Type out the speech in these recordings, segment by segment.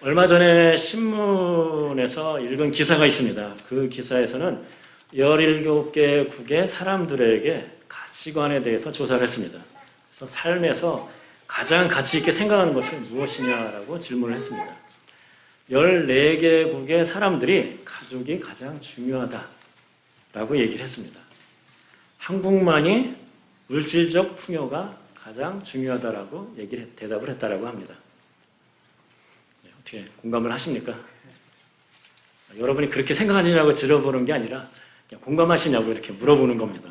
얼마 전에 신문에서 읽은 기사가 있습니다. 그 기사에서는 17개국의 사람들에게 가치관에 대해서 조사를 했습니다. 그래서 삶에서 가장 가치 있게 생각하는 것이 무엇이냐라고 질문을 했습니다. 14개국의 사람들이 가족이 가장 중요하다라고 얘기를 했습니다. 한국만이 물질적 풍요가 가장 중요하다라고 대답을 했다라고 합니다. 어떻게 공감을 하십니까? 여러분이 그렇게 생각하느냐고 질러보는 게 아니라 그냥 공감하시냐고 이렇게 물어보는 겁니다.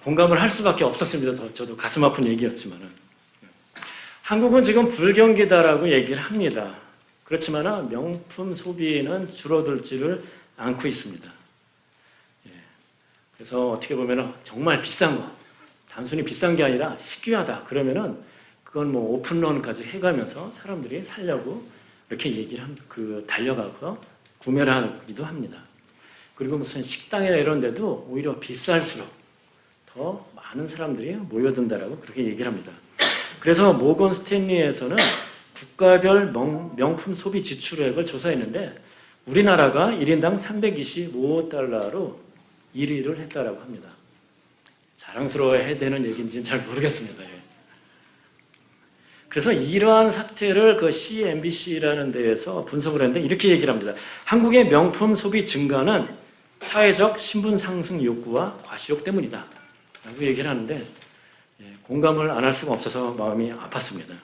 공감을 할 수밖에 없었습니다. 저도 가슴 아픈 얘기였지만은. 한국은 지금 불경기다라고 얘기를 합니다. 그렇지만 명품 소비는 줄어들지를 않고 있습니다. 그래서 어떻게 보면 정말 비싼 거, 단순히 비싼 게 아니라 희귀하다 그러면은 그건 뭐 오픈런까지 해가면서 사람들이 살려고 이렇게 얘기를 달려가고 구매를 하기도 합니다. 그리고 무슨 식당이나 이런 데도 오히려 비쌀수록 더 많은 사람들이 모여든다라고 그렇게 얘기를 합니다. 그래서 모건 스탠리에서는 국가별 명품 소비 지출액을 조사했는데 우리나라가 1인당 325달러로 1위를 했다라고 합니다. 자랑스러워해야 되는 얘기인지는 잘 모르겠습니다. 그래서 이러한 사태를 그 CNBC라는 데에서 분석을 했는데 이렇게 얘기를 합니다. 한국의 명품 소비 증가는 사회적 신분 상승 욕구와 과시욕 때문이다 라고 얘기를 하는데 공감을 안 할 수가 없어서 마음이 아팠습니다.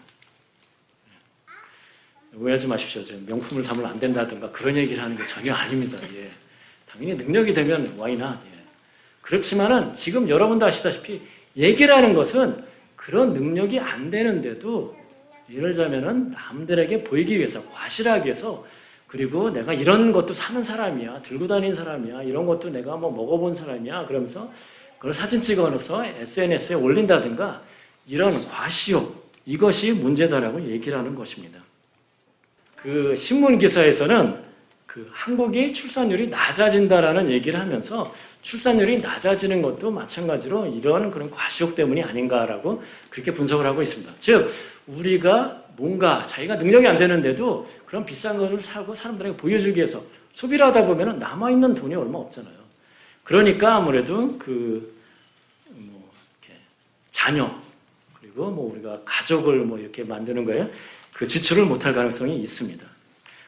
오해하지 마십시오. 명품을 사면 안 된다든가 그런 얘기를 하는 게 전혀 아닙니다. 당연히 능력이 되면 why not? 그렇지만은 지금 여러분도 아시다시피 얘기라는 것은 그런 능력이 안 되는데도 예를 들자면은 남들에게 보이기 위해서, 과시하기 위해서, 그리고 내가 이런 것도 사는 사람이야, 들고 다니는 사람이야, 이런 것도 내가 뭐 먹어본 사람이야, 그러면서 그걸 사진 찍어서 SNS에 올린다든가 이런 과시욕, 이것이 문제다라고 얘기를 하는 것입니다. 그 신문 기사에서는 한국이 출산율이 낮아진다라는 얘기를 하면서 출산율이 낮아지는 것도 마찬가지로 이런 그런 과시욕 때문이 아닌가라고 그렇게 분석을 하고 있습니다. 즉, 우리가 뭔가 자기가 능력이 안 되는데도 그런 비싼 것을 사고 사람들에게 보여주기 위해서 소비를 하다 보면 남아있는 돈이 얼마 없잖아요. 그러니까 아무래도 자녀, 그리고 우리가 가족을 이렇게 만드는 거에 그 지출을 못할 가능성이 있습니다.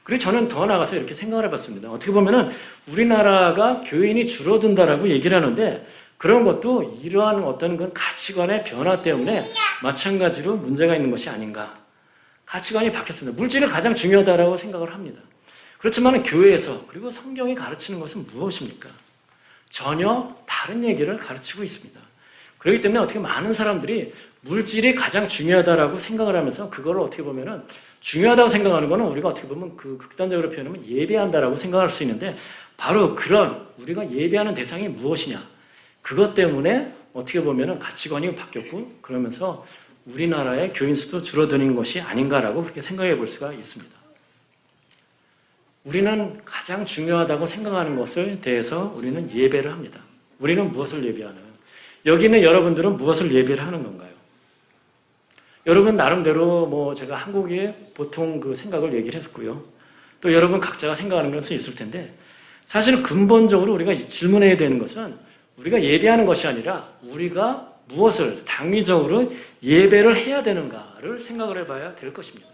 그리고 저는 더 나아가서 이렇게 생각을 해봤습니다. 어떻게 보면은 우리나라가 교인이 줄어든다라고 얘기를 하는데 그런 것도 이러한 어떤 그 가치관의 변화 때문에 마찬가지로 문제가 있는 것이 아닌가. 가치관이 바뀌었습니다. 물질이 가장 중요하다라고 생각을 합니다. 그렇지만 교회에서 그리고 성경이 가르치는 것은 무엇입니까? 전혀 다른 얘기를 가르치고 있습니다. 그렇기 때문에 어떻게 많은 사람들이 물질이 가장 중요하다라고 생각을 하면서 그걸 어떻게 보면은 중요하다고 생각하는 거는 우리가 어떻게 보면 극단적으로 표현하면 예배한다라고 생각할 수 있는데 바로 그런 우리가 예배하는 대상이 무엇이냐 그것 때문에 어떻게 보면은 가치관이 바뀌었고 그러면서 우리나라의 교인 수도 줄어드는 것이 아닌가라고 그렇게 생각해 볼 수가 있습니다. 우리는 가장 중요하다고 생각하는 것에 대해서 우리는 예배를 합니다. 우리는 무엇을 예배하나요? 여기 있는 여러분들은 무엇을 예배를 하는 건가요? 여러분 나름대로 제가 한국의 보통 그 생각을 얘기를 했고요. 또 여러분 각자가 생각하는 것은 있을 텐데 사실 근본적으로 우리가 질문해야 되는 것은 우리가 예배하는 것이 아니라 우리가 무엇을 당위적으로 예배를 해야 되는가를 생각을 해봐야 될 것입니다.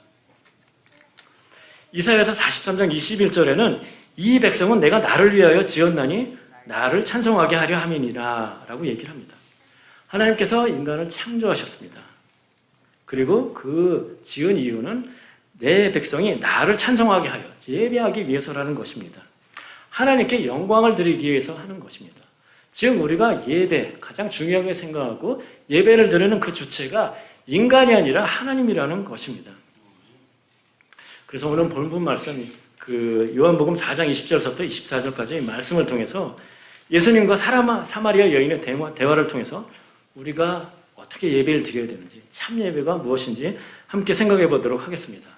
이사야서 43장 21절에는 이 백성은 내가 나를 위하여 지었나니 나를 찬송하게 하려 함이니라 라고 얘기를 합니다. 하나님께서 인간을 창조하셨습니다. 그리고 그 지은 이유는 내 백성이 나를 찬송하게 하여 예배하기 위해서라는 것입니다. 하나님께 영광을 드리기 위해서 하는 것입니다. 즉 우리가 예배, 가장 중요하게 생각하고 예배를 드리는 그 주체가 인간이 아니라 하나님이라는 것입니다. 그래서 오늘 본문 말씀 요한복음 4장 20절부터 24절까지 말씀을 통해서 예수님과 사마리아 여인의 대화를 통해서 우리가 어떻게 예배를 드려야 되는지, 참 예배가 무엇인지 함께 생각해 보도록 하겠습니다.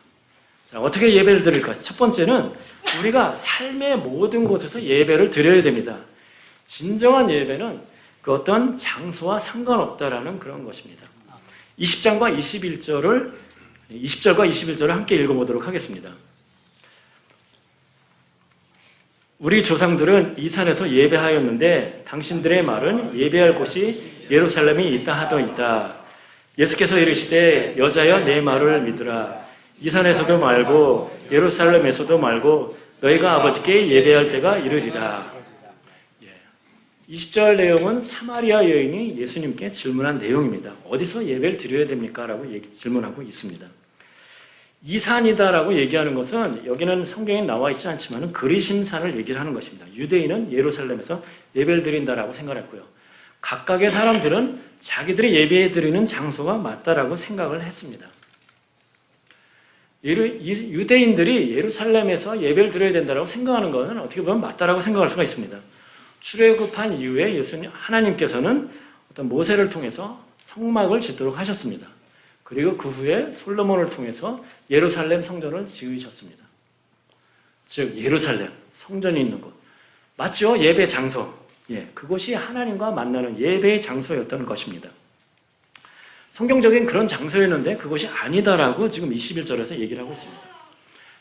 자, 어떻게 예배를 드릴까? 첫 번째는 우리가 삶의 모든 곳에서 예배를 드려야 됩니다. 진정한 예배는 그 어떤 장소와 상관없다라는 그런 것입니다. 20장과 21절을 20절과 21절을 함께 읽어보도록 하겠습니다. 우리 조상들은 이 산에서 예배하였는데 당신들의 말은 예배할 곳이 예루살렘이 있다 하더이다. 예수께서 이르시되 여자여 내 말을 믿으라. 이 산에서도 말고 예루살렘에서도 말고 너희가 아버지께 예배할 때가 이르리라. 20절 내용은 사마리아 여인이 예수님께 질문한 내용입니다. 어디서 예배를 드려야 됩니까? 라고 질문하고 있습니다. 이 산이다라고 얘기하는 것은 여기는 성경에 나와 있지 않지만 그리심산을 얘기를 하는 것입니다. 유대인은 예루살렘에서 예배를 드린다라고 생각했고요. 각각의 사람들은 자기들이 예배 드리는 장소가 맞다라고 생각을 했습니다. 유대인들이 예루살렘에서 예배를 드려야 된다라고 생각하는 것은 어떻게 보면 맞다라고 생각할 수가 있습니다. 출애굽한 이후에 하나님께서는 어떤 모세를 통해서 성막을 짓도록 하셨습니다. 그리고 그 후에 솔로몬을 통해서 예루살렘 성전을 지으셨습니다. 즉 예루살렘 성전이 있는 곳 맞죠? 예배 장소. 그곳이 하나님과 만나는 예배의 장소였던 것입니다. 성경적인 그런 장소였는데 그것이 아니다라고 지금 21절에서 얘기를 하고 있습니다.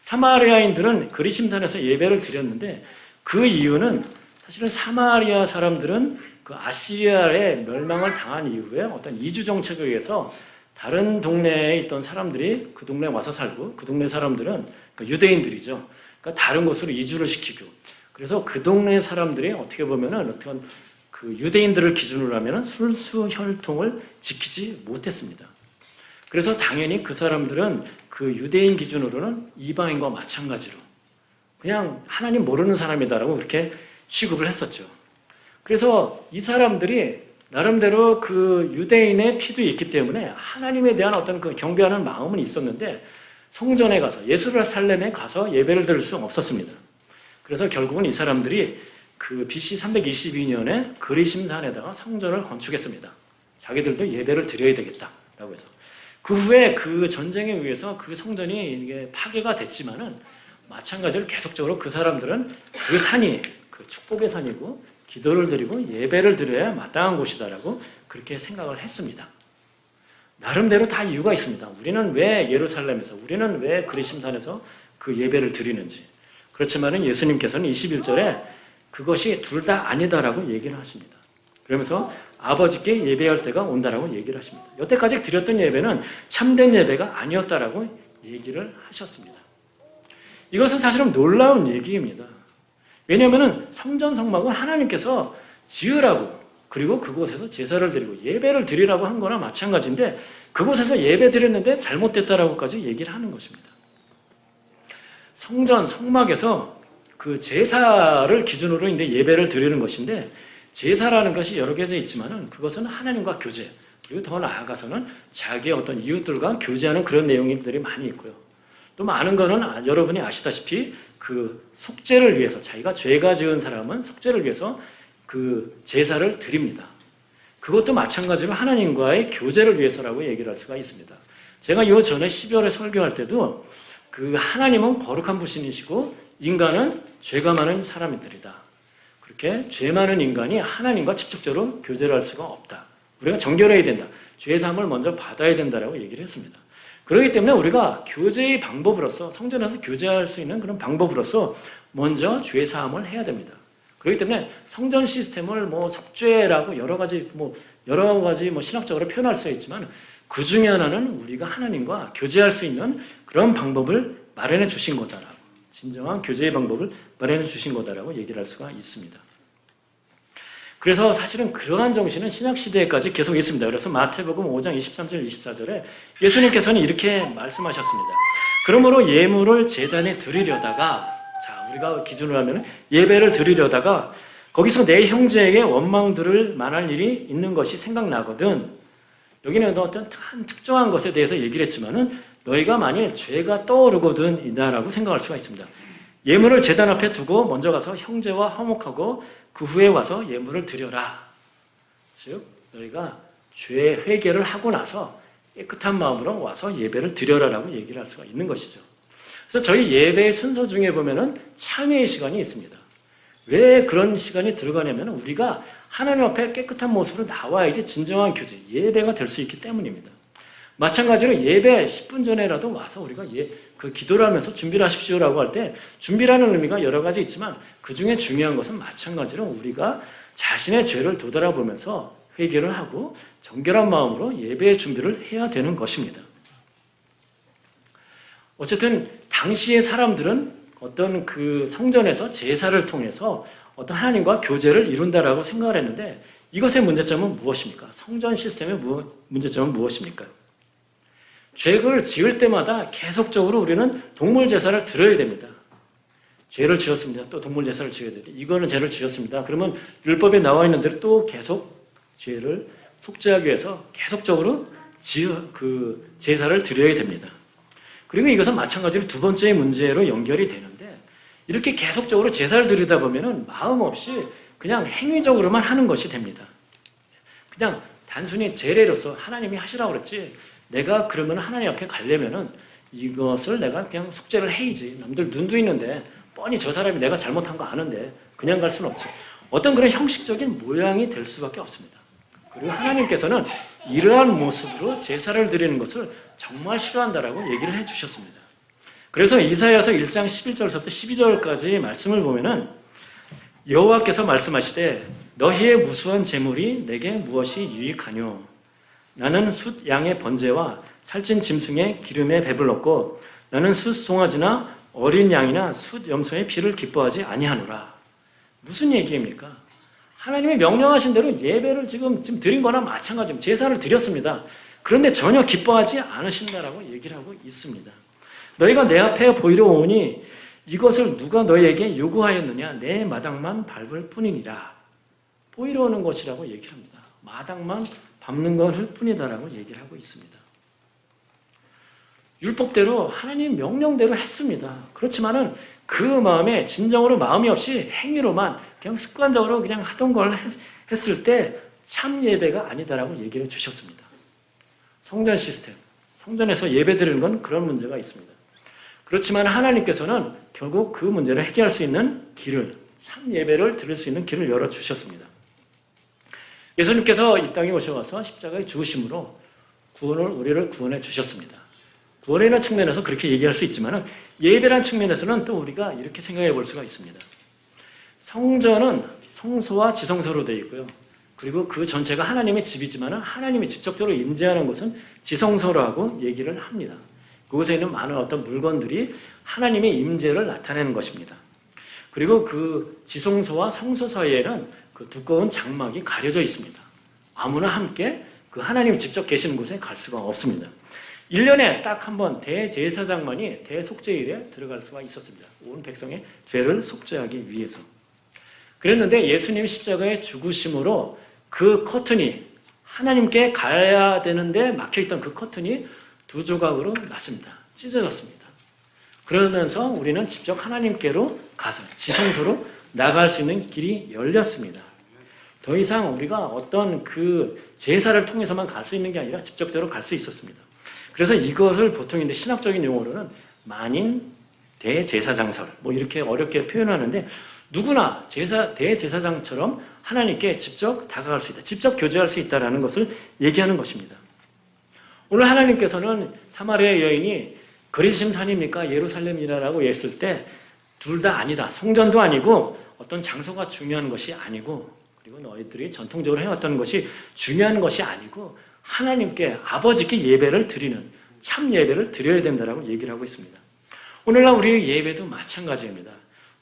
사마리아인들은 그리심산에서 예배를 드렸는데 그 이유는 사실은 사마리아 사람들은 그 아시리아의 멸망을 당한 이후에 어떤 이주 정책에 의해서 다른 동네에 있던 사람들이 그 동네에 와서 살고 그 동네 사람들은 그러니까 유대인들이죠. 그러니까 다른 곳으로 이주를 시키고 그래서 그 동네 사람들이 어떻게 보면은 어떤 그 유대인들을 기준으로 하면은 술수혈통을 지키지 못했습니다. 그래서 당연히 그 사람들은 그 유대인 기준으로는 이방인과 마찬가지로 그냥 하나님 모르는 사람이다라고 그렇게 취급을 했었죠. 그래서 이 사람들이 나름대로 그 유대인의 피도 있기 때문에 하나님에 대한 어떤 그 경배하는 마음은 있었는데 성전에 가서 예루살렘에 가서 예배를 드릴 수 없었습니다. 그래서 결국은 이 사람들이 그 BC 322년에 그리심산에다가 성전을 건축했습니다. 자기들도 예배를 드려야 되겠다라고 해서 그 후에 그 전쟁에 의해서 그 성전이 이게 파괴가 됐지만은 마찬가지로 계속적으로 그 사람들은 그 산이 그 축복의 산이고 기도를 드리고 예배를 드려야 마땅한 곳이다라고 그렇게 생각을 했습니다. 나름대로 다 이유가 있습니다. 우리는 왜 예루살렘에서, 우리는 왜 그리심산에서 그 예배를 드리는지. 그렇지만은 예수님께서는 21절에 그것이 둘 다 아니다라고 얘기를 하십니다. 그러면서 아버지께 예배할 때가 온다라고 얘기를 하십니다. 여태까지 드렸던 예배는 참된 예배가 아니었다라고 얘기를 하셨습니다. 이것은 사실은 놀라운 얘기입니다. 왜냐하면 성전 성막은 하나님께서 지으라고 그리고 그곳에서 제사를 드리고 예배를 드리라고 한 거나 마찬가지인데 그곳에서 예배 드렸는데 잘못됐다라고까지 얘기를 하는 것입니다. 성전 성막에서 그 제사를 기준으로 이제 예배를 드리는 것인데 제사라는 것이 여러 개져 있지만은 그것은 하나님과 교제 그리고 더 나아가서는 자기의 어떤 이웃들과 교제하는 그런 내용들이 많이 있고요. 또 많은 거는 여러분이 아시다시피 그 속죄를 위해서 자기가 죄가 지은 사람은 속죄를 위해서 그 제사를 드립니다. 그것도 마찬가지로 하나님과의 교제를 위해서라고 얘기를 할 수가 있습니다. 제가 이 전에 12월에 설교할 때도 그 하나님은 거룩한 분이시고 인간은 죄가 많은 사람들이다. 그렇게 죄 많은 인간이 하나님과 직접적으로 교제를 할 수가 없다. 우리가 정결해야 된다. 죄 사함을 먼저 받아야 된다라고 얘기를 했습니다. 그렇기 때문에 우리가 교제의 방법으로서 성전에서 교제할 수 있는 그런 방법으로서 먼저 죄 사함을 해야 됩니다. 그렇기 때문에 성전 시스템을 뭐 속죄라고 여러 가지 신학적으로 표현할 수 있지만 그 중에 하나는 우리가 하나님과 교제할 수 있는 그런 방법을 마련해 주신 거다라고 진정한 교제의 방법을 마련해 주신 거다라고 얘기를 할 수가 있습니다. 그래서 사실은 그러한 정신은 신약시대에까지 계속 있습니다. 그래서 마태복음 5장 23절 24절에 예수님께서는 이렇게 말씀하셨습니다. 그러므로 예물을 제단에 드리려다가 우리가 기준으로 하면 예배를 드리려다가 거기서 내 형제에게 원망들을 말할 일이 있는 것이 생각나거든. 여기는 어떤 한 특정한 것에 대해서 얘기를 했지만은 너희가 만일 죄가 떠오르거든 이다라고 생각할 수가 있습니다. 예물을 제단 앞에 두고 먼저 가서 형제와 화목하고 그 후에 와서 예물을 드려라. 즉 너희가 죄 회개를 하고 나서 깨끗한 마음으로 와서 예배를 드려라라고 얘기를 할 수가 있는 것이죠. 그래서 저희 예배의 순서 중에 보면은 참회의 시간이 있습니다. 왜 그런 시간이 들어가냐면 우리가 하나님 앞에 깨끗한 모습으로 나와야지 진정한 교제, 예배가 될 수 있기 때문입니다. 마찬가지로 예배 10분 전에라도 와서 우리가 그 기도를 하면서 준비를 하십시오라고 할 때 준비라는 의미가 여러 가지 있지만 그 중에 중요한 것은 마찬가지로 우리가 자신의 죄를 되돌아보면서 회개를 하고 정결한 마음으로 예배의 준비를 해야 되는 것입니다. 어쨌든 당시의 사람들은 어떤 그 성전에서 제사를 통해서 어떤 하나님과 교제를 이룬다라고 생각을 했는데 이것의 문제점은 무엇입니까? 성전 시스템의 문제점은 무엇입니까? 죄를 지을 때마다 계속적으로 우리는 동물 제사를 드려야 됩니다. 죄를 지었습니다. 또 동물 제사를 지어야 됩니다. 이거는 죄를 지었습니다. 그러면 율법에 나와 있는 대로 또 계속 죄를 속죄하기 위해서 계속적으로 그 제사를 드려야 됩니다. 그리고 이것은 마찬가지로 두 번째의 문제로 연결이 되는데 이렇게 계속적으로 제사를 드리다 보면은 마음 없이 그냥 행위적으로만 하는 것이 됩니다. 그냥 단순히 제례로서 하나님이 하시라고 그랬지 내가 그러면 하나님 앞에 가려면은 이것을 내가 그냥 속죄를 해야지. 남들 눈도 있는데 뻔히 저 사람이 내가 잘못한 거 아는데 그냥 갈 수는 없지. 어떤 그런 형식적인 모양이 될 수밖에 없습니다. 그리고 하나님께서는 이러한 모습으로 제사를 드리는 것을 정말 싫어한다라고 얘기를 해주셨습니다. 그래서 이사야서 1장 11절부터 12절까지 말씀을 보면은 여호와께서 말씀하시되 너희의 무수한 재물이 내게 무엇이 유익하뇨? 나는 숫 양의 번제와 살찐 짐승의 기름에 배불렀고 나는 숫 송아지나 어린 양이나 숫 염소의 피를 기뻐하지 아니하노라. 무슨 얘기입니까? 하나님이 명령하신 대로 예배를 지금 드린 거나 마찬가지입니다. 제사를 드렸습니다. 그런데 전혀 기뻐하지 않으신다라고 얘기를 하고 있습니다. 너희가 내 앞에 보이러 오니 이것을 누가 너희에게 요구하였느냐? 내 마당만 밟을 뿐이니라. 보이러 오는 것이라고 얘기를 합니다. 마당만 밟는 것일 뿐이다라고 얘기를 하고 있습니다. 율법대로 하나님 명령대로 했습니다. 그렇지만은 그 마음에 진정으로 마음이 없이 행위로만 그냥 습관적으로 그냥 하던 걸 했을 때 참 예배가 아니다라고 얘기를 주셨습니다. 성전 시스템, 성전에서 예배 드리는 건 그런 문제가 있습니다. 그렇지만 하나님께서는 결국 그 문제를 해결할 수 있는 길을, 참 예배를 드릴 수 있는 길을 열어주셨습니다. 예수님께서 이 땅에 오셔서 십자가에 죽으심으로 우리를 구원해 주셨습니다. 구원이라는 측면에서 그렇게 얘기할 수 있지만 예배라는 측면에서는 또 우리가 이렇게 생각해 볼 수가 있습니다. 성전은 성소와 지성소로 되어 있고요. 그리고 그 전체가 하나님의 집이지만 하나님이 직접적으로 임재하는 곳은 지성소라고 얘기를 합니다. 그곳에 있는 많은 어떤 물건들이 하나님의 임재를 나타내는 것입니다. 그리고 그 지성소와 성소 사이에는 그 두꺼운 장막이 가려져 있습니다. 아무나 함께 그 하나님이 직접 계시는 곳에 갈 수가 없습니다. 1년에 딱 한 번 대제사장만이 대속죄일에 들어갈 수가 있었습니다. 온 백성의 죄를 속죄하기 위해서. 그랬는데 예수님이 십자가에 죽으심으로 그 커튼이 하나님께 가야 되는데 막혀있던 그 커튼이 두 조각으로 났습니다. 찢어졌습니다. 그러면서 우리는 직접 하나님께로 가서 지성소로 나갈 수 있는 길이 열렸습니다. 더 이상 우리가 어떤 그 제사를 통해서만 갈 수 있는 게 아니라 직접적으로 갈 수 있었습니다. 그래서 이것을 보통 이제 신학적인 용어로는 만인 대제사장설 뭐 이렇게 어렵게 표현하는데 누구나 대제사장처럼 하나님께 직접 다가갈 수 있다. 직접 교제할 수 있다는 것을 얘기하는 것입니다. 오늘 하나님께서는 사마리아 여인이 거리심 산입니까? 예루살렘이라고 했을 때 둘 다 아니다. 성전도 아니고 어떤 장소가 중요한 것이 아니고 그리고 너희들이 전통적으로 해왔던 것이 중요한 것이 아니고 하나님께 아버지께 예배를 드리는 참 예배를 드려야 된다라고 얘기를 하고 있습니다. 오늘날 우리의 예배도 마찬가지입니다.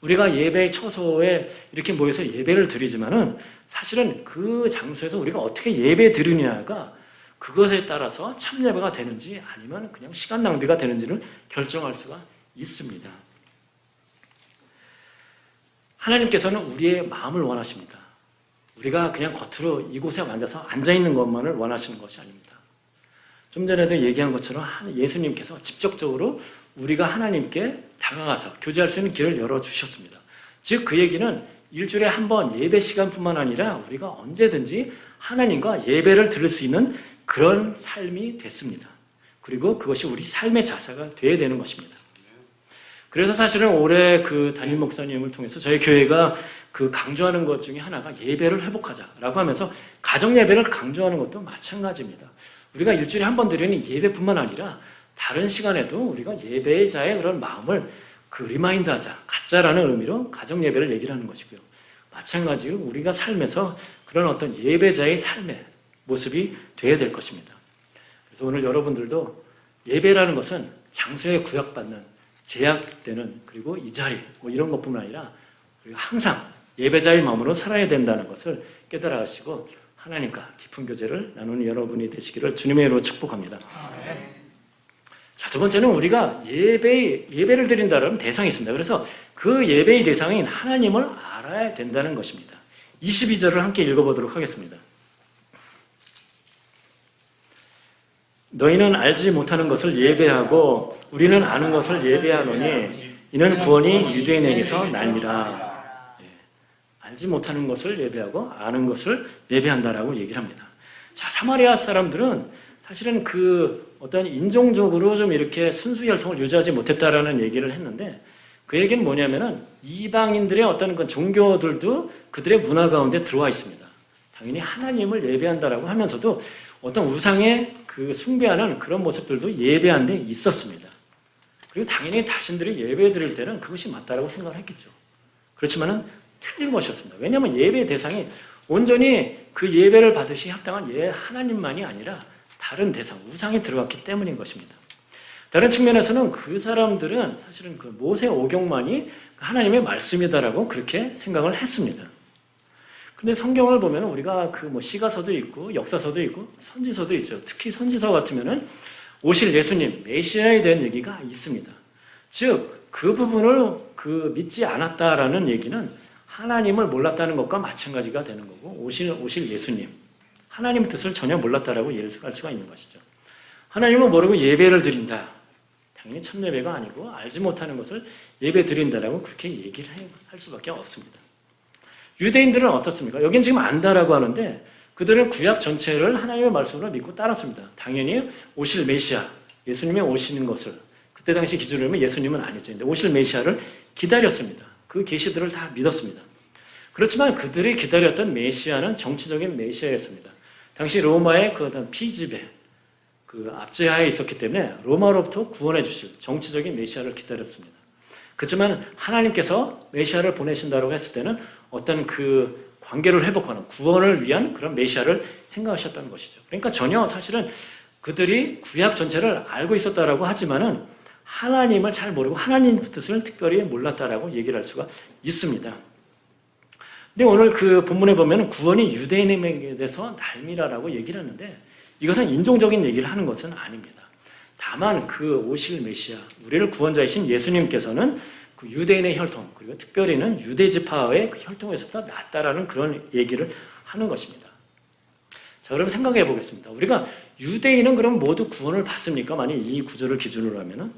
우리가 예배의 처소에 이렇게 모여서 예배를 드리지만은 사실은 그 장소에서 우리가 어떻게 예배 드리느냐가 그것에 따라서 참 예배가 되는지 아니면 그냥 시간 낭비가 되는지를 결정할 수가 있습니다. 하나님께서는 우리의 마음을 원하십니다. 우리가 그냥 겉으로 이곳에 앉아서 앉아있는 것만을 원하시는 것이 아닙니다. 좀 전에도 얘기한 것처럼 예수님께서 직접적으로 우리가 하나님께 다가가서 교제할 수 있는 길을 열어주셨습니다. 즉 그 얘기는 일주일에 한 번 예배 시간뿐만 아니라 우리가 언제든지 하나님과 예배를 드릴 수 있는 그런 삶이 됐습니다. 그리고 그것이 우리 삶의 자세가 되어야 되는 것입니다. 그래서 사실은 올해 그 담임 목사님을 통해서 저희 교회가 그 강조하는 것 중에 하나가 예배를 회복하자라고 하면서 가정 예배를 강조하는 것도 마찬가지입니다. 우리가 일주일에 한 번 드리는 예배뿐만 아니라 다른 시간에도 우리가 예배자의 그런 마음을 리마인드하자, 갖자라는 의미로 가정 예배를 얘기를 하는 것이고요. 마찬가지로 우리가 삶에서 그런 어떤 예배자의 삶의 모습이 되어야 될 것입니다. 그래서 오늘 여러분들도 예배라는 것은 장소에 구약받는, 제약되는, 그리고 이 자리 이런 것뿐만 아니라 우리가 항상 예배자의 마음으로 살아야 된다는 것을 깨달아 가시고 하나님과 깊은 교제를 나누는 여러분이 되시기를 주님의 이름으로 축복합니다. 자, 두 번째는 우리가 예배를 드린다는 대상이 있습니다. 그래서 그 예배의 대상인 하나님을 알아야 된다는 것입니다. 22절을 함께 읽어보도록 하겠습니다. 너희는 알지 못하는 것을 예배하고 우리는 아는 것을 예배하노니 이는 구원이 유대인에게서 나니라. 알지 못하는 것을 예배하고 아는 것을 예배한다라고 얘기를 합니다. 자, 사마리아 사람들은 사실은 어떤 인종적으로 좀 이렇게 순수 혈통을 유지하지 못했다라는 얘기를 했는데 그 얘기는 뭐냐면은 이방인들의 어떤 그 종교들도 그들의 문화 가운데 들어와 있습니다. 당연히 하나님을 예배한다라고 하면서도 어떤 우상의 숭배하는 그런 모습들도 예배한 데 있었습니다. 그리고 당연히 자신들이 예배 드릴 때는 그것이 맞다라고 생각을 했겠죠. 그렇지만은 틀린 것이었습니다. 왜냐하면 예배의 대상이 온전히 그 예배를 받으시 합당한 하나님만이 아니라 다른 대상, 우상이 들어갔기 때문인 것입니다. 다른 측면에서는 그 사람들은 사실은 모세 오경만이 하나님의 말씀이다라고 그렇게 생각을 했습니다. 근데 성경을 보면 우리가 시가서도 있고 역사서도 있고 선지서도 있죠. 특히 선지서 같으면은 오실 예수님, 메시아에 대한 얘기가 있습니다. 즉, 그 부분을 믿지 않았다라는 얘기는 하나님을 몰랐다는 것과 마찬가지가 되는 거고 오실 예수님, 하나님의 뜻을 전혀 몰랐다라고 이해할 수가 있는 것이죠. 하나님을 모르고 예배를 드린다. 당연히 참예배가 아니고 알지 못하는 것을 예배 드린다라고 그렇게 얘기를 할 수밖에 없습니다. 유대인들은 어떻습니까? 여긴 지금 안다라고 하는데 그들은 구약 전체를 하나님의 말씀으로 믿고 따랐습니다. 당연히 오실 메시아, 예수님이 오시는 것을 그때 당시 기준으로 보면 예수님은 아니죠. 근데 오실 메시아를 기다렸습니다. 그 계시들을 다 믿었습니다. 그렇지만 그들이 기다렸던 메시아는 정치적인 메시아였습니다. 당시 로마의 어떤 피지배, 압제하에 있었기 때문에 로마로부터 구원해 주실 정치적인 메시아를 기다렸습니다. 그렇지만 하나님께서 메시아를 보내신다고 했을 때는 어떤 관계를 회복하는 구원을 위한 그런 메시아를 생각하셨다는 것이죠. 그러니까 전혀 사실은 그들이 구약 전체를 알고 있었다라고 하지만은 하나님을 잘 모르고 하나님 뜻을 특별히 몰랐다라고 얘기를 할 수가 있습니다. 근데 오늘 본문에 보면 구원이 유대인에게서 날미라라고 얘기를 하는데 이것은 인종적인 얘기를 하는 것은 아닙니다. 다만 오실 메시아, 우리를 구원자이신 예수님께서는 유대인의 혈통, 그리고 특별히는 유대지파의 혈통에서부터 낫다라는 그런 얘기를 하는 것입니다. 자, 그럼 생각해 보겠습니다. 우리가 유대인은 그럼 모두 구원을 받습니까? 만약 이 구절을 기준으로 하면은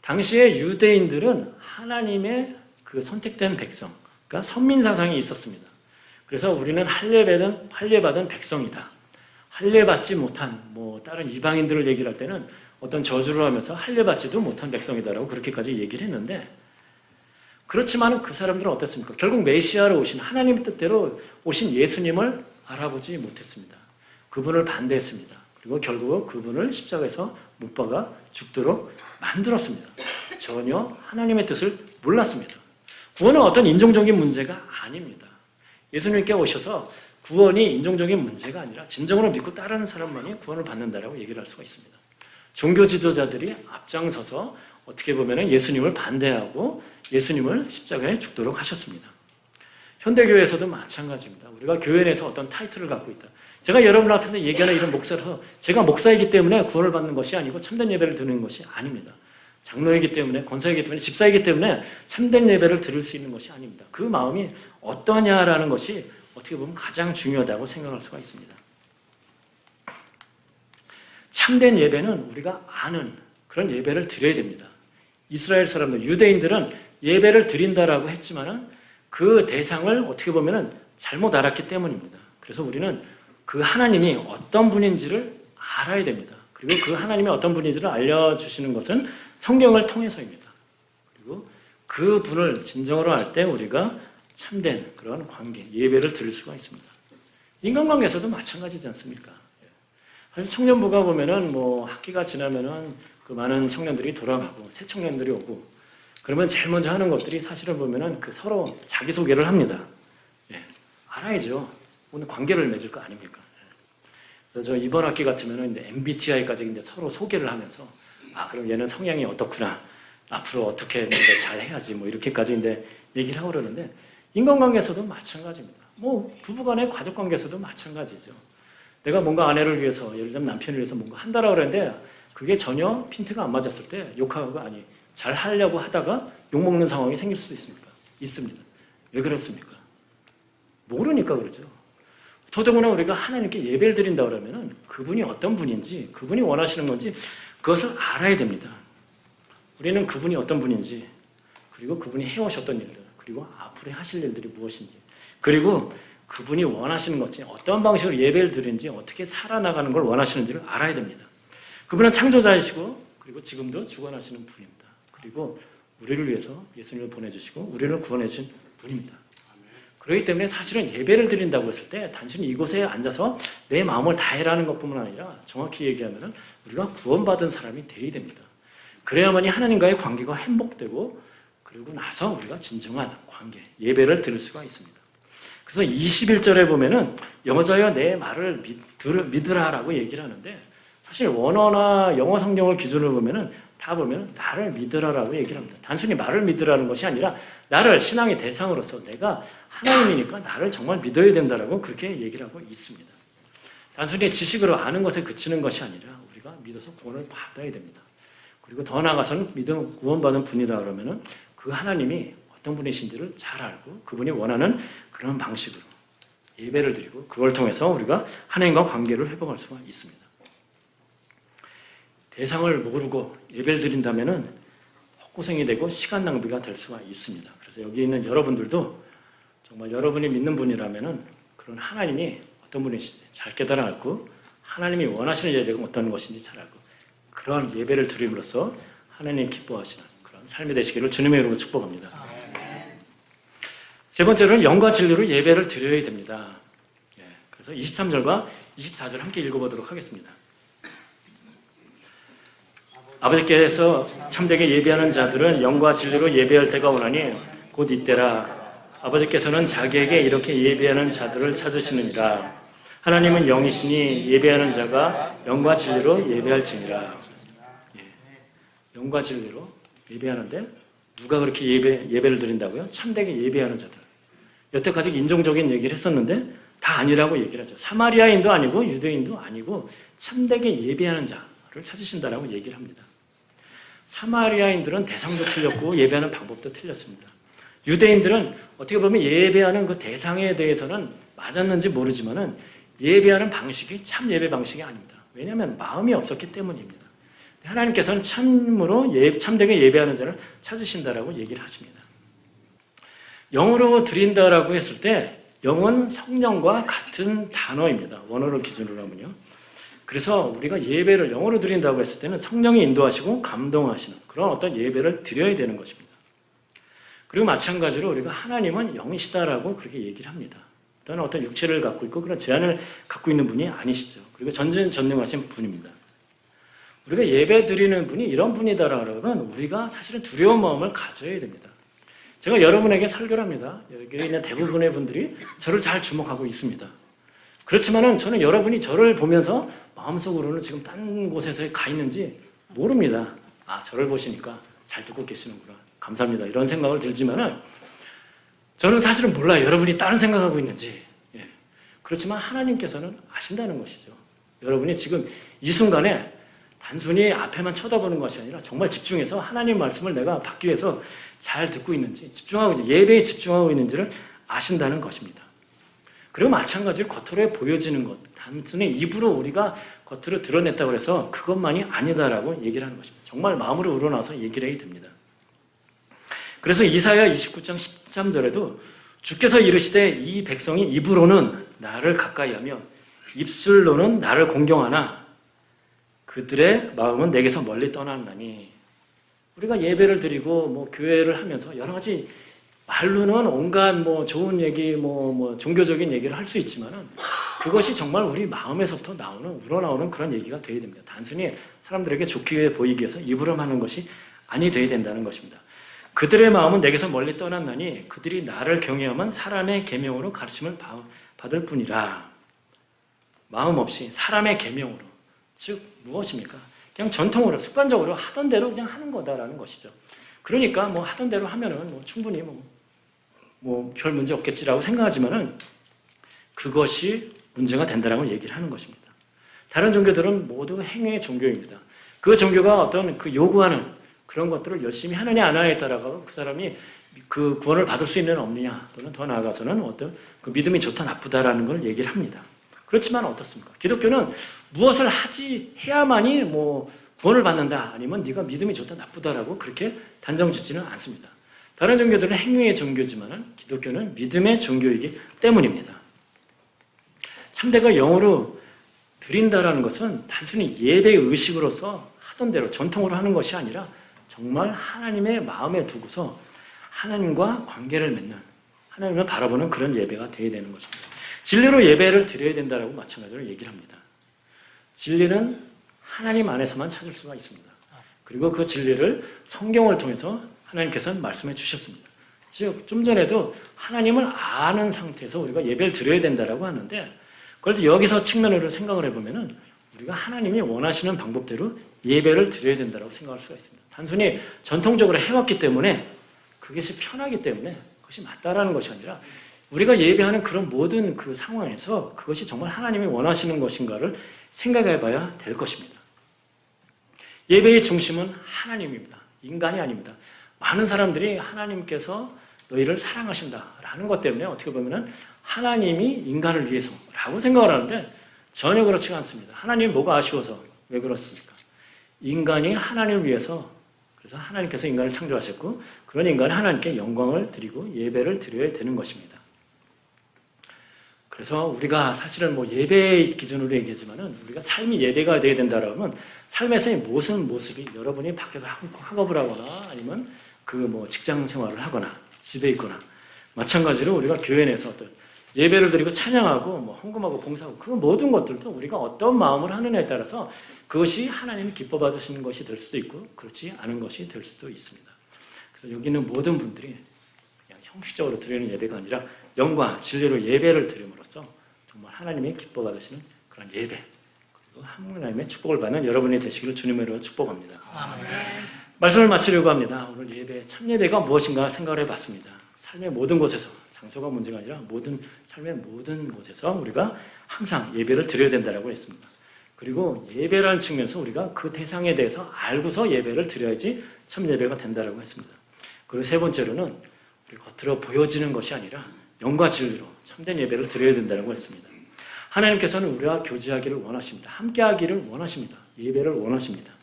당시에 유대인들은 하나님의 선택된 백성, 그러니까 선민 사상이 있었습니다. 그래서 우리는 할례받은 백성이다. 할례받지 못한 다른 이방인들을 얘기를 할 때는 어떤 저주를 하면서 할례받지도 못한 백성이다라고 그렇게까지 얘기를 했는데 그렇지만 그 사람들은 어땠습니까? 결국 메시아로 오신 하나님의 뜻대로 오신 예수님을 알아보지 못했습니다. 그분을 반대했습니다. 그리고 결국 그분을 십자가에서 못 박아 죽도록 만들었습니다. 전혀 하나님의 뜻을 몰랐습니다. 구원은 어떤 인종적인 문제가 아닙니다. 예수님께 오셔서 구원이 인종적인 문제가 아니라 진정으로 믿고 따르는 사람만이 구원을 받는다라고 얘기를 할 수가 있습니다. 종교 지도자들이 앞장서서 어떻게 보면 예수님을 반대하고 예수님을 십자가에 죽도록 하셨습니다. 현대교회에서도 마찬가지입니다. 우리가 교회 내에서 어떤 타이틀을 갖고 있다. 제가 여러분 앞에서 얘기하는 이런 목사라서 제가 목사이기 때문에 구원을 받는 것이 아니고 참된 예배를 드리는 것이 아닙니다. 장로이기 때문에, 권사이기 때문에, 집사이기 때문에 참된 예배를 드릴 수 있는 것이 아닙니다. 그 마음이 어떠냐라는 것이 어떻게 보면 가장 중요하다고 생각할 수가 있습니다. 참된 예배는 우리가 아는 그런 예배를 드려야 됩니다. 이스라엘 사람들, 유대인들은 예배를 드린다라고 했지만은 그 대상을 어떻게 보면은 잘못 알았기 때문입니다. 그래서 우리는 그 하나님이 어떤 분인지를 알아야 됩니다. 그리고 그 하나님이 어떤 분인지를 알려주시는 것은 성경을 통해서입니다. 그리고 그 분을 진정으로 알 때 우리가 참된 그런 관계, 예배를 드릴 수가 있습니다. 인간관계에서도 마찬가지지 않습니까? 사실 청년부가 보면은 뭐 학기가 지나면은 그 많은 청년들이 돌아가고 새 청년들이 오고 그러면 제일 먼저 하는 것들이 사실은 보면은 그 서로 자기소개를 합니다. 예, 알아야죠. 오늘 관계를 맺을 거 아닙니까? 그래서 저 이번 학기 같으면은 이제 MBTI까지 이제 서로 소개를 하면서 그럼 얘는 성향이 어떻구나. 앞으로 어떻게 잘 해야지 뭐 이렇게까지 이제 얘기를 하고 그러는데 인간관계에서도 마찬가지입니다. 뭐 부부간의 가족관계에서도 마찬가지죠. 내가 뭔가 아내를 위해서 예를 들면 남편을 위해서 뭔가 한다라고 그랬는데 그게 전혀 핀트가 안 맞았을 때 욕하고 잘 하려고 하다가 욕먹는 상황이 생길 수도 있습니다. 왜 그렇습니까? 모르니까 그러죠. 더더구나 우리가 하나님께 예배를 드린다 그러면은 그분이 어떤 분인지 그분이 원하시는 건지 그것을 알아야 됩니다. 우리는 그분이 어떤 분인지 그리고 그분이 해오셨던 일들 그리고 앞으로 하실 일들이 무엇인지 그리고 그분이 원하시는 것이 어떤 방식으로 예배를 드리는지 어떻게 살아나가는 걸 원하시는지를 알아야 됩니다. 그분은 창조자이시고 그리고 지금도 주관하시는 분입니다. 그리고 우리를 위해서 예수님을 보내주시고 우리를 구원해 주신 분입니다. 그렇기 때문에 사실은 예배를 드린다고 했을 때 단순히 이곳에 앉아서 내 마음을 다해라는 것뿐만 아니라 정확히 얘기하면 우리가 구원받은 사람이 되어야 됩니다. 그래야만이 하나님과의 관계가 행복되고 그리고 나서 우리가 진정한 관계, 예배를 드릴 수가 있습니다. 그래서 21절에 보면은 영어자여 내 말을 믿으라라고 얘기를 하는데 사실 원어나 영어 성경을 기준으로 보면은 다 보면 나를 믿으라라고 얘기를 합니다. 단순히 말을 믿으라는 것이 아니라 나를 신앙의 대상으로서 내가 하나님이니까 나를 정말 믿어야 된다라고 그렇게 얘기를 하고 있습니다. 단순히 지식으로 아는 것에 그치는 것이 아니라 우리가 믿어서 구원을 받아야 됩니다. 그리고 더 나아가서는 믿음 구원받은 분이다 그러면은 그 하나님이 어떤 분이신지를 잘 알고 그분이 원하는 그런 방식으로 예배를 드리고 그걸 통해서 우리가 하나님과 관계를 회복할 수가 있습니다. 대상을 모르고 예배를 드린다면은 헛고생이 되고 시간 낭비가 될 수가 있습니다. 그래서 여기 있는 여러분들도 정말 여러분이 믿는 분이라면은 그런 하나님이 어떤 분이신지 잘 깨달아 알고 하나님이 원하시는 예배가 어떤 것인지 잘 알고 그런 예배를 드림으로써 하나님이 기뻐하시는 그런 삶이 되시기를 주님의 이름으로 축복합니다. 세 번째로는 영과 진리로 예배를 드려야 됩니다. 그래서 23절과 24절 함께 읽어보도록 하겠습니다. 아버지께서 참되게 예배하는 자들은 영과 진리로 예배할 때가 오나니 곧 이때라. 아버지께서는 자기에게 이렇게 예배하는 자들을 찾으시느니라. 하나님은 영이시니 예배하는 자가 영과 진리로 예배할지니라. 영과 진리로 예배하는데 누가 그렇게 예배를 드린다고요? 참되게 예배하는 자들. 여태까지 인종적인 얘기를 했었는데 다 아니라고 얘기를 하죠. 사마리아인도 아니고 유대인도 아니고 참되게 예배하는 자를 찾으신다라고 얘기를 합니다. 사마리아인들은 대상도 틀렸고 예배하는 방법도 틀렸습니다. 유대인들은 어떻게 보면 예배하는 그 대상에 대해서는 맞았는지 모르지만은 예배하는 방식이 참 예배 방식이 아닙니다. 왜냐하면 마음이 없었기 때문입니다. 하나님께서는 참으로 참되게 예배하는 자를 찾으신다라고 얘기를 하십니다. 영으로 드린다라고 했을 때 영은 성령과 같은 단어입니다. 원어를 기준으로 하면요. 그래서 우리가 예배를 영어로 드린다고 했을 때는 성령이 인도하시고 감동하시는 그런 어떤 예배를 드려야 되는 것입니다. 그리고 마찬가지로 우리가 하나님은 영이시다라고 그렇게 얘기를 합니다. 어떤 육체를 갖고 있고 그런 제한을 갖고 있는 분이 아니시죠. 그리고 전전능하신 분입니다. 우리가 예배 드리는 분이 이런 분이다라면 우리가 사실은 두려운 마음을 가져야 됩니다. 제가 여러분에게 설교를 합니다. 여기 있는 대부분의 분들이 저를 잘 주목하고 있습니다. 그렇지만은 저는 여러분이 저를 보면서 마음속으로는 지금 딴 곳에서 가 있는지 모릅니다. 저를 보시니까 잘 듣고 계시는구나. 감사합니다. 이런 생각을 들지만은 저는 사실은 몰라요. 여러분이 다른 생각하고 있는지. 그렇지만 하나님께서는 아신다는 것이죠. 여러분이 지금 이 순간에 단순히 앞에만 쳐다보는 것이 아니라 정말 집중해서 하나님 말씀을 내가 받기 위해서 잘 듣고 있는지 예배에 집중하고 있는지를 아신다는 것입니다. 그리고 마찬가지로 겉으로 보여지는 것, 단순히 입으로 우리가 겉으로 드러냈다고 해서 그것만이 아니다라고 얘기를 하는 것입니다. 정말 마음으로 우러나서 얘기를 해야 됩니다. 그래서 이사야 29장 13절에도 주께서 이르시되 이 백성이 입으로는 나를 가까이하며 입술로는 나를 공경하나 그들의 마음은 내게서 멀리 떠났나니. 우리가 예배를 드리고 교회를 하면서 여러 가지 말로는 온갖 좋은 얘기, 종교적인 얘기를 할 수 있지만은 그것이 정말 우리 마음에서부터 우러나오는 그런 얘기가 되어야 됩니다. 단순히 사람들에게 좋게 보이기 위해서 입으로 하는 것이 아니 되어야 된다는 것입니다. 그들의 마음은 내게서 멀리 떠났나니 그들이 나를 경외하면 사람의 계명으로 가르침을 받을 뿐이라. 마음 없이 사람의 계명으로, 즉 무엇입니까? 그냥 전통으로 습관적으로 하던 대로 그냥 하는 거다라는 것이죠. 그러니까 뭐 하던 대로 하면은 뭐 충분히 뭐 별 문제 없겠지라고 생각하지만은 그것이 문제가 된다라고 얘기를 하는 것입니다. 다른 종교들은 모두 행위의 종교입니다. 그 종교가 어떤 그 요구하는 그런 것들을 열심히 하느냐 안 하느냐에 따라서 그 사람이 그 구원을 받을 수 있는 없느냐, 또는 더 나아가서는 어떤 그 믿음이 좋다 나쁘다라는 걸 얘기를 합니다. 그렇지만 어떻습니까? 기독교는 무엇을 해야만이 뭐 구원을 받는다, 아니면 네가 믿음이 좋다 나쁘다라고 그렇게 단정 짓지는 않습니다. 다른 종교들은 행위의 종교지만은 기독교는 믿음의 종교이기 때문입니다. 참되가 영으로 드린다라는 것은 단순히 예배 의식으로서 하던 대로 전통으로 하는 것이 아니라 정말 하나님의 마음에 두고서 하나님과 관계를 맺는, 하나님을 바라보는 그런 예배가 되어야 되는 것입니다. 진리로 예배를 드려야 된다라고 마찬가지로 얘기를 합니다. 진리는 하나님 안에서만 찾을 수가 있습니다. 그리고 그 진리를 성경을 통해서 하나님께서는 말씀해 주셨습니다. 즉, 좀 전에도 하나님을 아는 상태에서 우리가 예배를 드려야 된다라고 하는데, 그걸 여기서 측면으로 생각을 해보면은 우리가 하나님이 원하시는 방법대로 예배를 드려야 된다고 생각할 수가 있습니다. 단순히 전통적으로 해왔기 때문에 그것이 편하기 때문에 그것이 맞다라는 것이 아니라 우리가 예배하는 그런 모든 그 상황에서 그것이 정말 하나님이 원하시는 것인가를 생각해 봐야 될 것입니다. 예배의 중심은 하나님입니다. 인간이 아닙니다. 많은 사람들이 하나님께서 너희를 사랑하신다라는 것 때문에 어떻게 보면은 하나님이 인간을 위해서라고 생각을 하는데 전혀 그렇지가 않습니다. 하나님이 뭐가 아쉬워서 왜 그렇습니까? 인간이 하나님을 위해서, 그래서 하나님께서 인간을 창조하셨고 그런 인간이 하나님께 영광을 드리고 예배를 드려야 되는 것입니다. 그래서 우리가 사실은 뭐 예배의 기준으로 얘기하지만은 우리가 삶이 예배가 되어야 된다라면 삶에서의 무슨 모습이, 여러분이 밖에서 학업을 하거나 아니면 그 뭐 직장 생활을 하거나 집에 있거나 마찬가지로 우리가 교회 내에서 어떤 예배를 드리고 찬양하고 뭐 헌금하고 봉사하고 그 모든 것들도 우리가 어떤 마음을 하느냐에 따라서 그것이 하나님이 기뻐 받으시는 것이 될 수도 있고 그렇지 않은 것이 될 수도 있습니다. 그래서 여기 있는 모든 분들이 그냥 형식적으로 드리는 예배가 아니라 영과 진리로 예배를 드림으로써 정말 하나님이 기뻐 받으시는 그런 예배, 그리고 하나님의 축복을 받는 여러분이 되시기를 주님으로 축복합니다. 아멘. 말씀을 마치려고 합니다. 오늘 예배, 참 예배가 무엇인가 생각을 해봤습니다. 삶의 모든 곳에서, 장소가 문제가 아니라 삶의 모든 곳에서 우리가 항상 예배를 드려야 된다고 했습니다. 그리고 예배라는 측면에서 우리가 그 대상에 대해서 알고서 예배를 드려야지 참 예배가 된다고 했습니다. 그리고 세 번째로는 우리 겉으로 보여지는 것이 아니라 영과 진리로 참된 예배를 드려야 된다고 했습니다. 하나님께서는 우리와 교제하기를 원하십니다. 함께하기를 원하십니다. 예배를 원하십니다.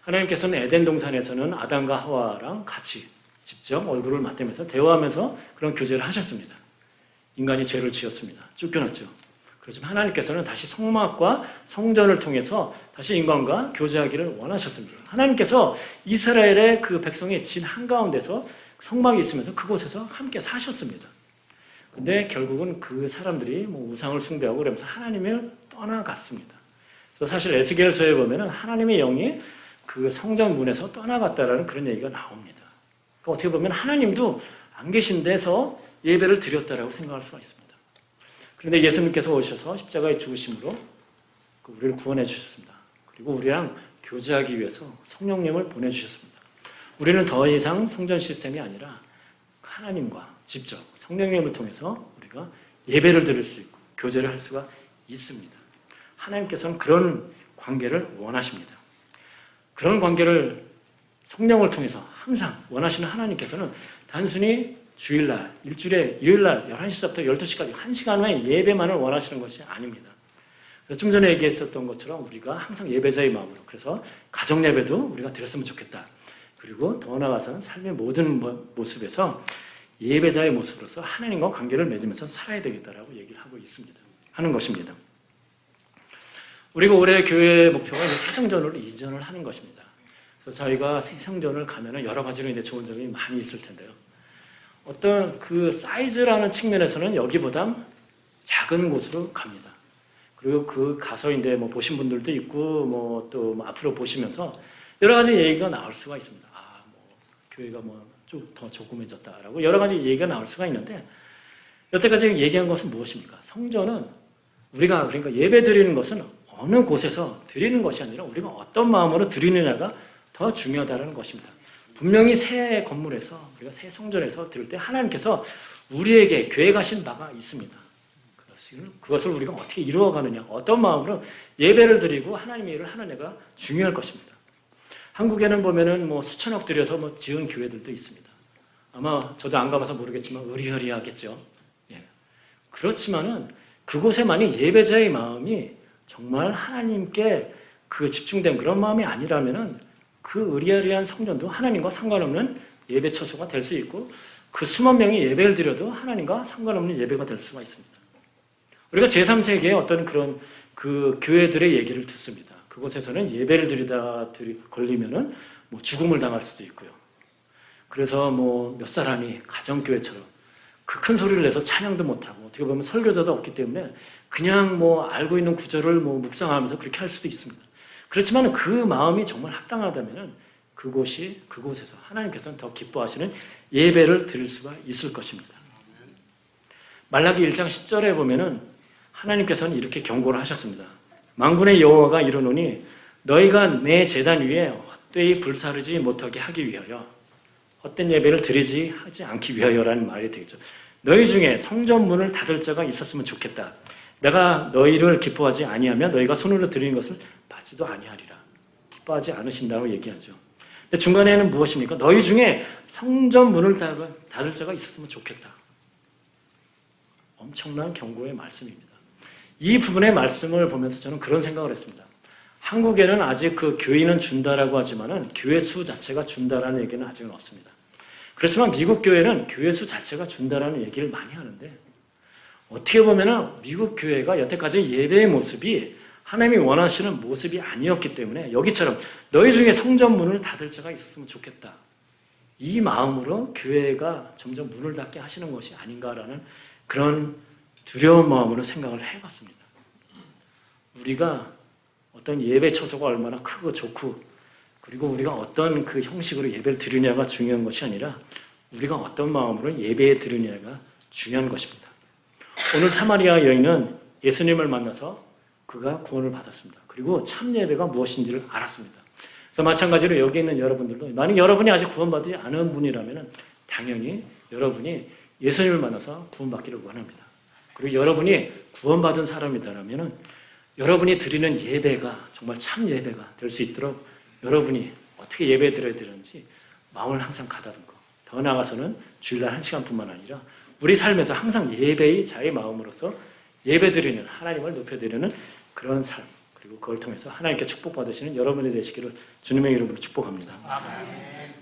하나님께서는 에덴 동산에서는 아담과 하와랑 같이 직접 얼굴을 맞대면서 대화하면서 그런 교제를 하셨습니다. 인간이 죄를 지었습니다. 쫓겨났죠. 그렇지만 하나님께서는 다시 성막과 성전을 통해서 다시 인간과 교제하기를 원하셨습니다. 하나님께서 이스라엘의 그 백성의 진 한가운데서 성막이 있으면서 그곳에서 함께 사셨습니다. 근데 결국은 그 사람들이 뭐 우상을 숭배하고 그러면서 하나님을 떠나갔습니다. 그래서 사실 에스겔서에 보면은 하나님의 영이 그 성전 문에서 떠나갔다라는 그런 얘기가 나옵니다. 그러니까 어떻게 보면 하나님도 안 계신 데서 예배를 드렸다라고 생각할 수가 있습니다. 그런데 예수님께서 오셔서 십자가에 죽으심으로 우리를 구원해 주셨습니다. 그리고 우리랑 교제하기 위해서 성령님을 보내주셨습니다. 우리는 더 이상 성전 시스템이 아니라 하나님과 직접 성령님을 통해서 우리가 예배를 드릴 수 있고 교제를 할 수가 있습니다. 하나님께서는 그런 관계를 원하십니다. 그런 관계를 성령을 통해서 항상 원하시는 하나님께서는 단순히 주일날, 일주일에 일요일날 11시부터 12시까지 1시간의 예배만을 원하시는 것이 아닙니다. 좀 전에 얘기했었던 것처럼 우리가 항상 예배자의 마음으로, 그래서 가정 예배도 우리가 드렸으면 좋겠다. 그리고 더 나아가서는 삶의 모든 모습에서 예배자의 모습으로서 하나님과 관계를 맺으면서 살아야 되겠다라고 얘기를 하고 있습니다. 하는 것입니다. 우리가 올해 교회의 목표가 새성전으로 이전을 하는 것입니다. 그래서 저희가 새성전을 가면은 여러 가지로 이제 좋은 점이 많이 있을 텐데요. 어떤 그 사이즈라는 측면에서는 여기보다 작은 곳으로 갑니다. 그리고 그 가서 이제 뭐 보신 분들도 있고 뭐 또 뭐 앞으로 보시면서 여러 가지 얘기가 나올 수가 있습니다. 뭐 교회가 뭐 좀 더 조그매졌다라고 여러 가지 얘기가 나올 수가 있는데 여태까지 얘기한 것은 무엇입니까? 성전은 우리가 그러니까 예배 드리는 것은 어느 곳에서 드리는 것이 아니라 우리가 어떤 마음으로 드리느냐가 더 중요하다는 것입니다. 분명히 새 건물에서 우리가 새 성전에서 드릴 때 하나님께서 우리에게 계획하신 바가 있습니다. 그것을 우리가 어떻게 이루어가느냐, 어떤 마음으로 예배를 드리고 하나님의 일을 하느냐가 중요할 것입니다. 한국에는 보면은 뭐 수천억 들여서 뭐 지은 교회들도 있습니다. 아마 저도 안 가봐서 모르겠지만 의리의리하겠죠. 예. 그렇지만은 그곳에만이 예배자의 마음이 정말 하나님께 그 집중된 그런 마음이 아니라면은 그 의리의리한 성전도 하나님과 상관없는 예배 처소가 될 수 있고 그 수만 명이 예배를 드려도 하나님과 상관없는 예배가 될 수가 있습니다. 우리가 제3세계의 어떤 그런 그 교회들의 얘기를 듣습니다. 그곳에서는 예배를 드리다 걸리면은 뭐 죽음을 당할 수도 있고요. 그래서 뭐 몇 사람이 가정교회처럼 그 큰 소리를 내서 찬양도 못하고 어떻게 보면 설교자도 없기 때문에 그냥 뭐 알고 있는 구절을 뭐 묵상하면서 그렇게 할 수도 있습니다. 그렇지만 그 마음이 정말 합당하다면 그곳에서 하나님께서는 더 기뻐하시는 예배를 드릴 수가 있을 것입니다. 말라기 1장 10절에 보면은 하나님께서는 이렇게 경고를 하셨습니다. 만군의 여호와가 이르노니 너희가 내 제단 위에 헛되이 불사르지 못하게 하기 위하여 헛된 예배를 드리지 하지 않기 위하여라는 말이 되겠죠. 너희 중에 성전 문을 닫을 자가 있었으면 좋겠다. 내가 너희를 기뻐하지 아니하며 너희가 손으로 드리는 것을 받지도 아니하리라. 기뻐하지 않으신다고 얘기하죠. 근데 중간에는 무엇입니까? 너희 중에 성전 문을 닫을 자가 있었으면 좋겠다. 엄청난 경고의 말씀입니다. 이 부분의 말씀을 보면서 저는 그런 생각을 했습니다. 한국에는 아직 그 교인은 준다라고 하지만은 교회 수 자체가 준다라는 얘기는 아직은 없습니다. 그렇지만 미국 교회는 교회 수 자체가 준다라는 얘기를 많이 하는데 어떻게 보면은 미국 교회가 여태까지 예배의 모습이 하나님이 원하시는 모습이 아니었기 때문에 여기처럼 너희 중에 성전 문을 닫을 자가 있었으면 좋겠다. 이 마음으로 교회가 점점 문을 닫게 하시는 것이 아닌가라는 그런 두려운 마음으로 생각을 해봤습니다. 우리가 어떤 예배 처소가 얼마나 크고 좋고 그리고 우리가 어떤 그 형식으로 예배를 드리냐가 중요한 것이 아니라 우리가 어떤 마음으로 예배에 드리냐가 중요한 것입니다. 오늘 사마리아 여인은 예수님을 만나서 그가 구원을 받았습니다. 그리고 참 예배가 무엇인지를 알았습니다. 그래서 마찬가지로 여기 있는 여러분들도 만약 여러분이 아직 구원받지 않은 분이라면 당연히 여러분이 예수님을 만나서 구원받기를 원합니다. 그리고 여러분이 구원받은 사람이다라면 여러분이 드리는 예배가 정말 참 예배가 될 수 있도록 여러분이 어떻게 예배 드려야 되는지 마음을 항상 가다듬고 더 나아가서는 주일날 1시간뿐만 아니라 우리 삶에서 항상 예배의 자의 마음으로서 예배 드리는 하나님을 높여드리는 그런 삶 그리고 그걸 통해서 하나님께 축복받으시는 여러분이 되시기를 주님의 이름으로 축복합니다. 아멘.